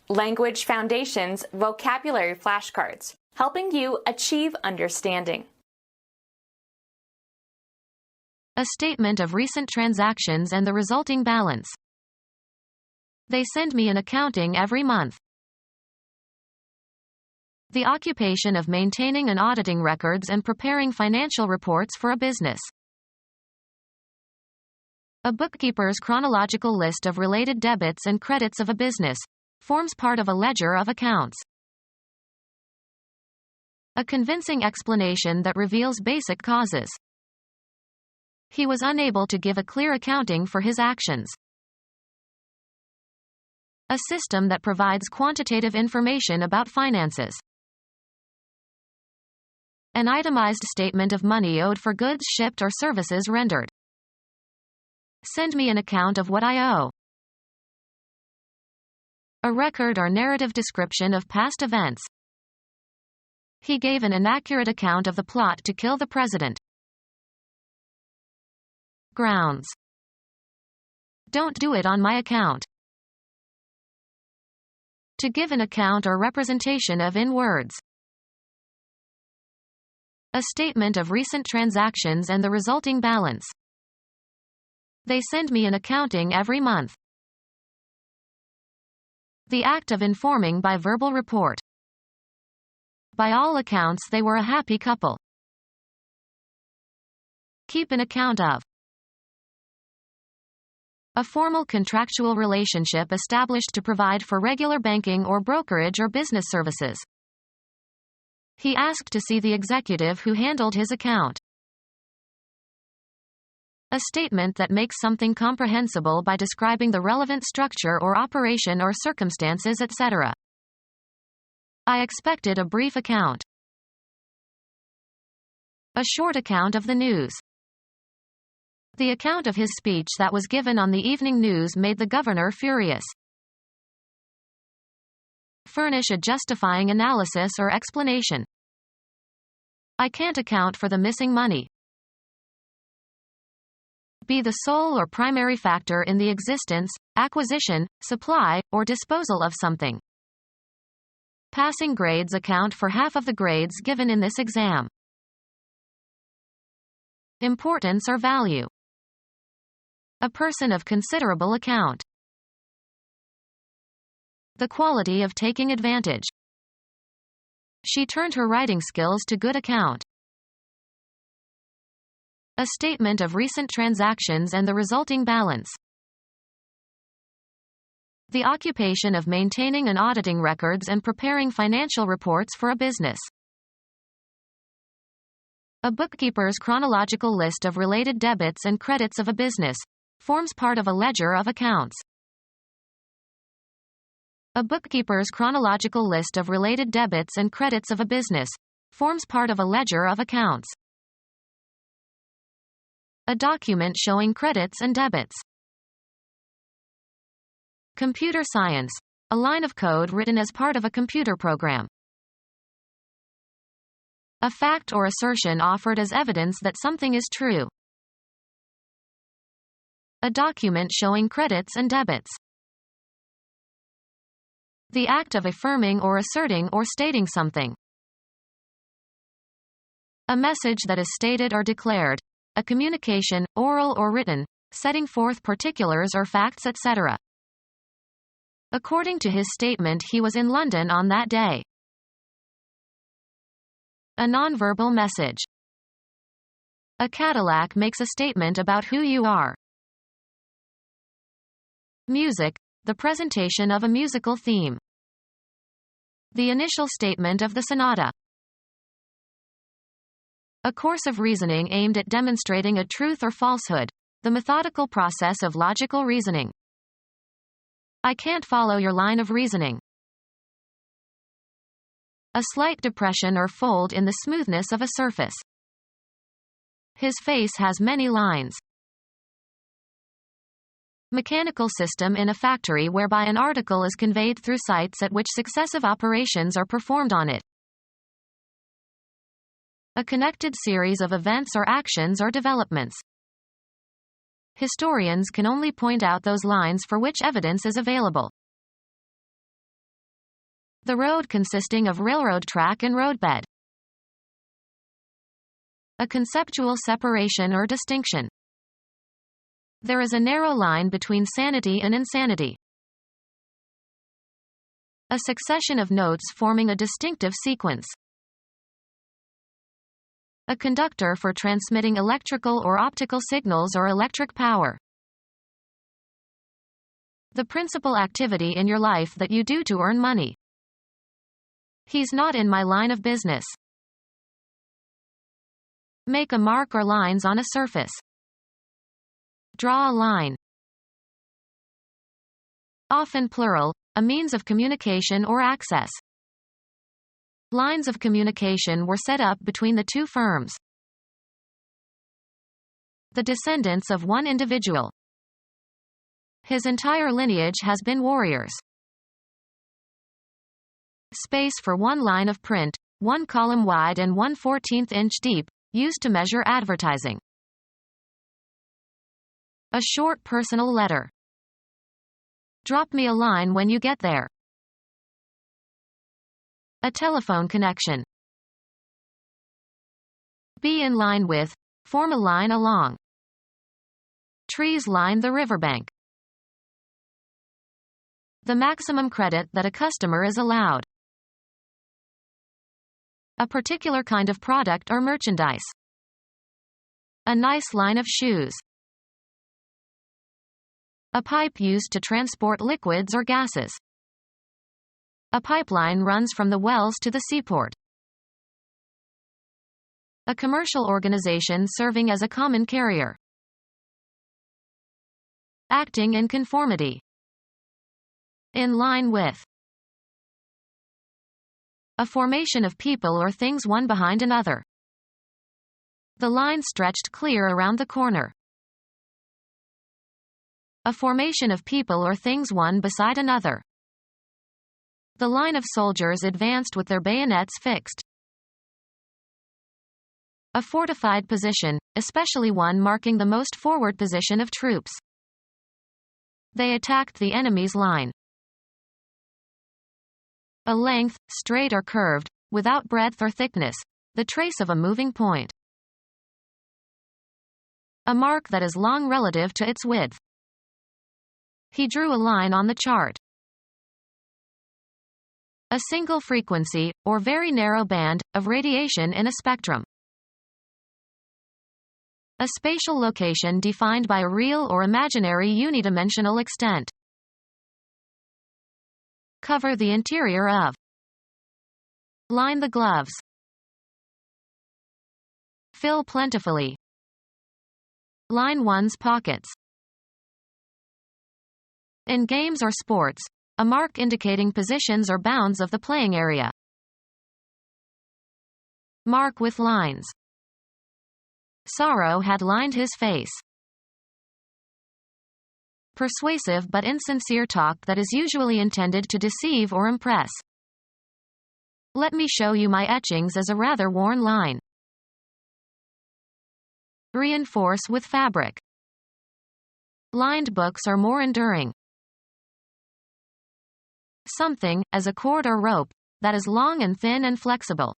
Language Foundations Vocabulary Flashcards, helping you achieve understanding. A statement of recent transactions and the resulting balance. They send me an accounting every month. The occupation of maintaining and auditing records and preparing financial reports for a business. A bookkeeper's chronological list of related debits and credits of a business forms part of a ledger of accounts. A convincing explanation that reveals basic causes. He was unable to give a clear accounting for his actions. A system that provides quantitative information about finances. An itemized statement of money owed for goods shipped or services rendered. Send me an account of what I owe. A record or narrative description of past events. He gave an inaccurate account of the plot to kill the president. Grounds. Don't do it on my account. To give an account or representation of in words. A statement of recent transactions and the resulting balance. They send me an accounting every month. The act of informing by verbal report. By all accounts, they were a happy couple. Keep an account of. A formal contractual relationship established to provide for regular banking or brokerage or business services. He asked to see the executive who handled his account. A statement that makes something comprehensible by describing the relevant structure or operation or circumstances, etc. I expected a brief account. A short account of the news. The account of his speech that was given on the evening news made the governor furious. Furnish a justifying analysis or explanation. I can't account for the missing money. Be the sole or primary factor in the existence, acquisition, supply, or disposal of something. Passing grades account for half of the grades given in this exam. Importance or value. A person of considerable account. The quality of taking advantage. She turned her writing skills to good account. A statement of recent transactions and the resulting balance. The occupation of maintaining and auditing records and preparing financial reports for a business. A bookkeeper's chronological list of related debits and credits of a business forms part of a ledger of accounts. A bookkeeper's chronological list of related debits and credits of a business forms part of a ledger of accounts. A document showing credits and debits. Computer science. A line of code written as part of a computer program. A fact or assertion offered as evidence that something is true. A document showing credits and debits. The act of affirming or asserting or stating something. A message that is stated or declared. A communication, oral or written, setting forth particulars or facts, etc. According to his statement, he was in London on that day. A nonverbal message. A Cadillac makes a statement about who you are. Music. The presentation of a musical theme. The initial statement of the sonata. A course of reasoning aimed at demonstrating a truth or falsehood. The methodical process of logical reasoning. I can't follow your line of reasoning. A slight depression or fold in the smoothness of a surface. His face has many lines. Mechanical system in a factory whereby an article is conveyed through sites at which successive operations are performed on it. A connected series of events or actions or developments. Historians can only point out those lines for which evidence is available. The road consisting of railroad track and roadbed. A conceptual separation or distinction. There is a narrow line between sanity and insanity. A succession of notes forming a distinctive sequence. A conductor for transmitting electrical or optical signals or electric power. The principal activity in your life that you do to earn money. He's not in my line of business. Make a mark or lines on a surface. Draw a line. Often plural, a means of communication or access. Lines of communication were set up between the two firms. The descendants of one individual. His entire lineage has been warriors. Space for one line of print, 1 column wide and 1/14 inch deep, used to measure advertising. A short personal letter. Drop me a line when you get there. A telephone connection. Be in line with, form a line along. Trees line the riverbank. The maximum credit that a customer is allowed. A particular kind of product or merchandise. A nice line of shoes. A pipe used to transport liquids or gases. A pipeline runs from the wells to the seaport. A commercial organization serving as a common carrier. Acting in conformity. In line with. A formation of people or things one behind another. The line stretched clear around the corner. A formation of people or things one beside another. The line of soldiers advanced with their bayonets fixed. A fortified position, especially one marking the most forward position of troops. They attacked the enemy's line. A length, straight or curved, without breadth or thickness, the trace of a moving point. A mark that is long relative to its width. He drew a line on the chart. A single frequency, or very narrow band, of radiation in a spectrum. A spatial location defined by a real or imaginary unidimensional extent. Cover the interior of. Line the gloves. Fill plentifully. Line one's pockets. In games or sports, a mark indicating positions or bounds of the playing area. Mark with lines. Sorrow had lined his face. Persuasive but insincere talk that is usually intended to deceive or impress. Let me show you my etchings as a rather worn line. Reinforce with fabric. Lined books are more enduring. Something, as a cord or rope, that is long and thin and flexible.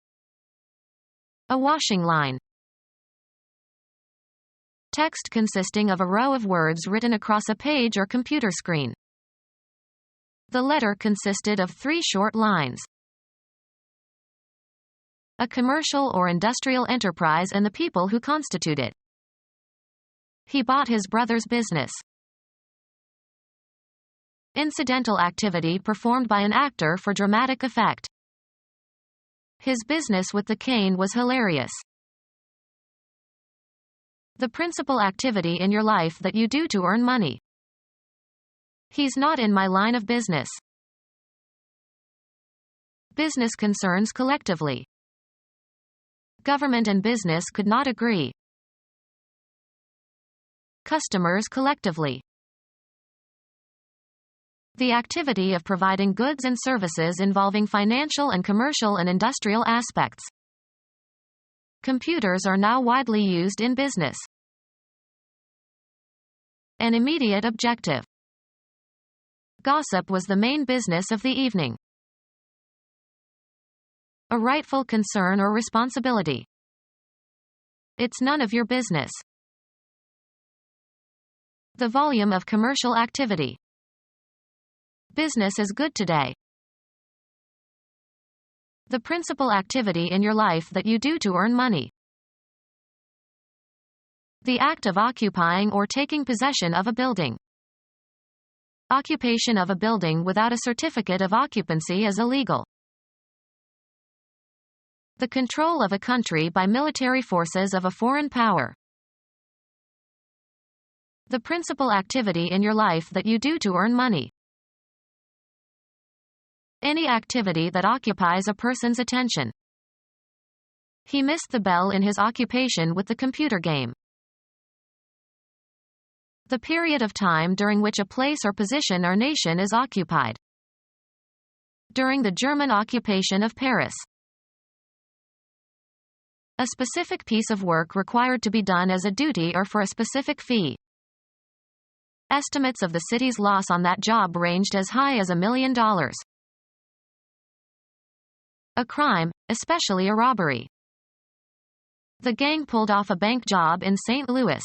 A washing line. Text consisting of a row of words written across a page or computer screen. The letter consisted of 3 short lines. A commercial or industrial enterprise and the people who constitute it. He bought his brother's business. Incidental activity performed by an actor for dramatic effect. His business with the cane was hilarious. The principal activity in your life that you do to earn money. He's not in my line of business. Business concerns collectively. Government and business could not agree. Customers collectively. The activity of providing goods and services involving financial and commercial and industrial aspects. Computers are now widely used in business. An immediate objective. Gossip was the main business of the evening. A rightful concern or responsibility. It's none of your business. The volume of commercial activity. Business is good today. The principal activity in your life that you do to earn money. The act of occupying or taking possession of a building. Occupation of a building without a certificate of occupancy is illegal. The control of a country by military forces of a foreign power. The principal activity in your life that you do to earn money. Any activity that occupies a person's attention. He missed the bell in his occupation with the computer game. The period of time during which a place or position or nation is occupied. During the German occupation of Paris. A specific piece of work required to be done as a duty or for a specific fee. Estimates of the city's loss on that job ranged as high as $1 million. A crime, especially a robbery. The gang pulled off a bank job in St. Louis.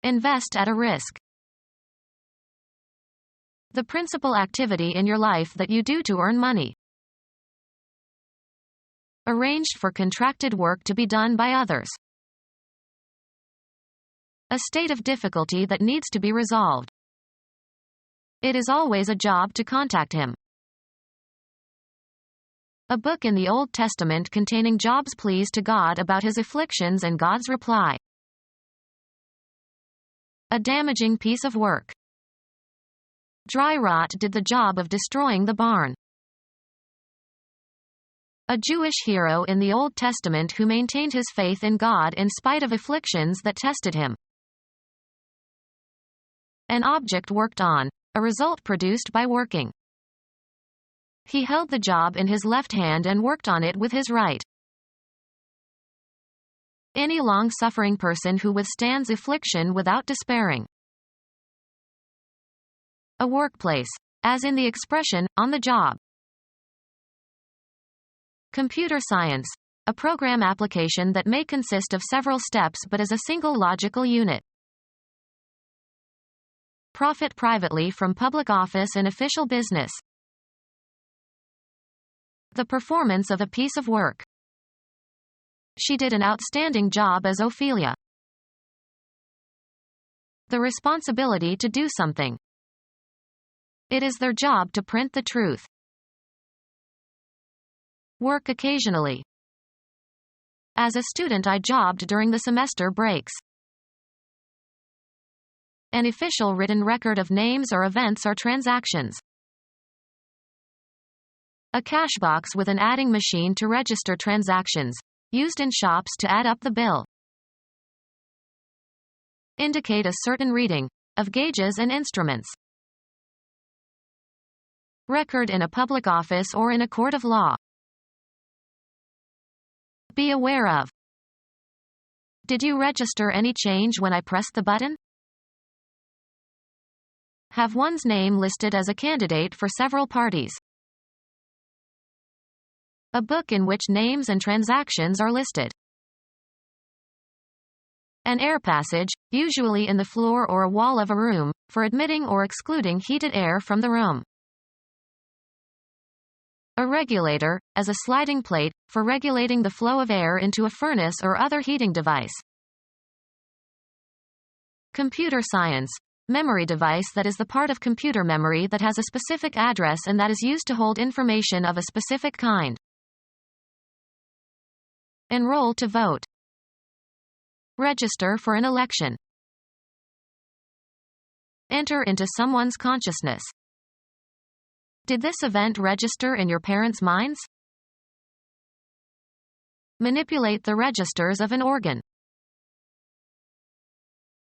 Invest at a risk. The principal activity in your life that you do to earn money. Arranged for contracted work to be done by others. A state of difficulty that needs to be resolved. It is always a job to contact him. A book in the Old Testament containing Job's pleas to God about his afflictions and God's reply. A damaging piece of work. Dry rot did the job of destroying the barn. A Jewish hero in the Old Testament who maintained his faith in God in spite of afflictions that tested him. An object worked on, a result produced by working. He held the job in his left hand and worked on it with his right. Any long-suffering person who withstands affliction without despairing. A workplace, as in the expression, on the job. Computer science, a program application that may consist of several steps but is a single logical unit. Profit privately from public office and official business. The performance of a piece of work. She did an outstanding job as Ophelia. The responsibility to do something. It is their job to print the truth. Work occasionally. As a student, I jobbed during the semester breaks. An official written record of names or events or transactions. A cash box with an adding machine to register transactions, used in shops to add up the bill. Indicate a certain reading, of gauges and instruments. Record in a public office or in a court of law. Be aware of. Did you register any change when I pressed the button? Have one's name listed as a candidate for several parties. A book in which names and transactions are listed. An air passage, usually in the floor or a wall of a room, for admitting or excluding heated air from the room. A regulator, as a sliding plate, for regulating the flow of air into a furnace or other heating device. Computer science. Memory device that is the part of computer memory that has a specific address and that is used to hold information of a specific kind. Enroll to vote. Register for an election. Enter into someone's consciousness. Did this event register in your parents' minds? Manipulate the registers of an organ.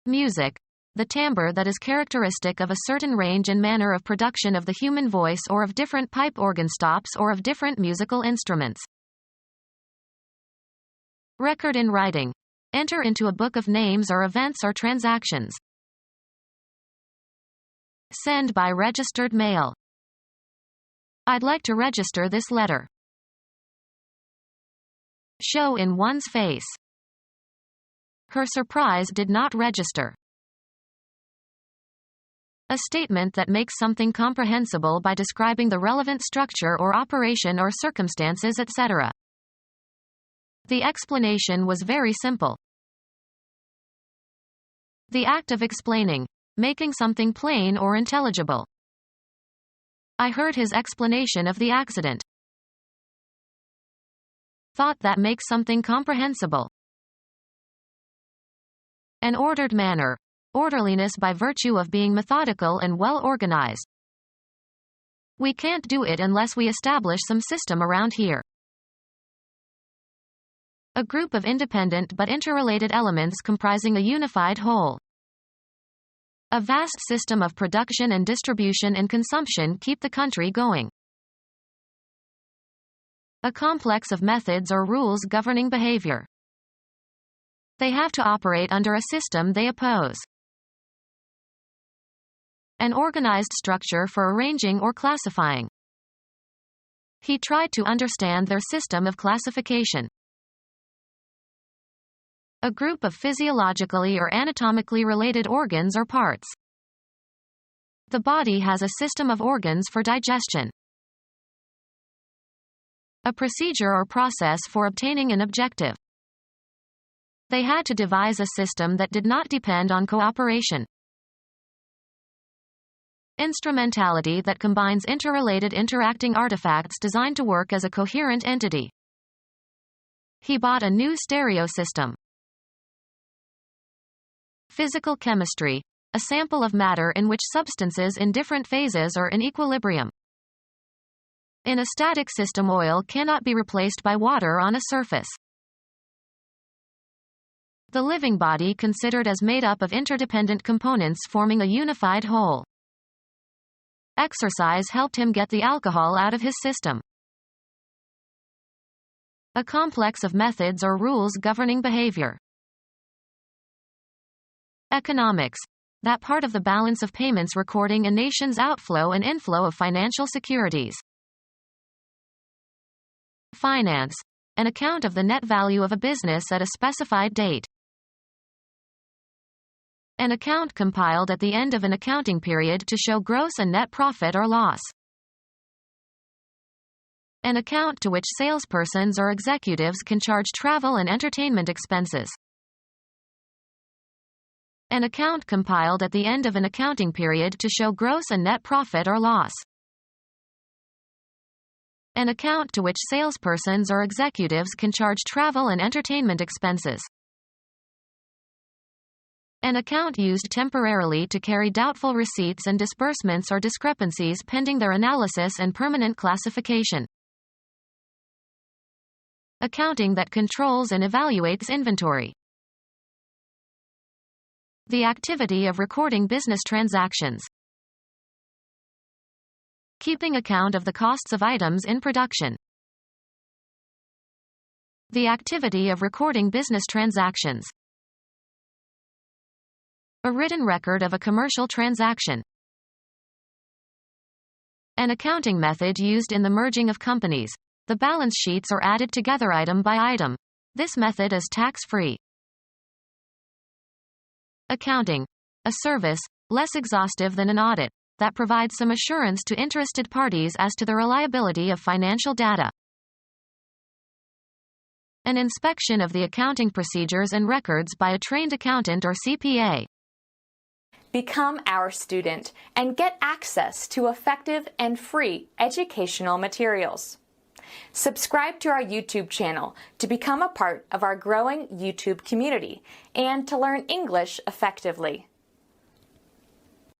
Music. The timbre that is characteristic of a certain range and manner of production of the human voice or of different pipe organ stops or of different musical instruments. Record in writing. Enter into a book of names or events or transactions. Send by registered mail. I'd like to register this letter. Show in one's face. Her surprise did not register. A statement that makes something comprehensible by describing the relevant structure or operation or circumstances, etc. The explanation was very simple. The act of explaining, making something plain or intelligible. I heard his explanation of the accident. Thought that makes something comprehensible. An ordered manner, orderliness by virtue of being methodical and well organized. We can't do it unless we establish some system around here. A group of independent but interrelated elements comprising a unified whole. A vast system of production and distribution and consumption keep the country going. A complex of methods or rules governing behavior. They have to operate under a system they oppose. An organized structure for arranging or classifying. He tried to understand their system of classification. A group of physiologically or anatomically related organs or parts. The body has a system of organs for digestion. A procedure or process for obtaining an objective. They had to devise a system that did not depend on cooperation. Instrumentality that combines interrelated interacting artifacts designed to work as a coherent entity. He bought a new stereo system. Physical chemistry, a sample of matter in which substances in different phases are in equilibrium. In a static system, oil cannot be replaced by water on a surface. The living body considered as made up of interdependent components forming a unified whole. Exercise helped him get the alcohol out of his system. A complex of methods or rules governing behavior. Economics, that part of the balance of payments recording a nation's outflow and inflow of financial securities. Finance, an account of the net value of a business at a specified date. An account compiled at the end of an accounting period to show gross and net profit or loss. An account to which salespersons or executives can charge travel and entertainment expenses. An account compiled at the end of an accounting period to show gross and net profit or loss. An account to which salespersons or executives can charge travel and entertainment expenses. An account used temporarily to carry doubtful receipts and disbursements or discrepancies pending their analysis and permanent classification. Accounting that controls and evaluates inventory. The activity of recording business transactions. Keeping account of the costs of items in production. The activity of recording business transactions. A written record of a commercial transaction. An accounting method used in the merging of companies. The balance sheets are added together item by item. This method is tax-free. Accounting, a service, less exhaustive than an audit, that provides some assurance to interested parties as to the reliability of financial data. An inspection of the accounting procedures and records by a trained accountant or CPA. Become our student and get access to effective and free educational materials. Subscribe to our YouTube channel to become a part of our growing YouTube community and to learn English effectively.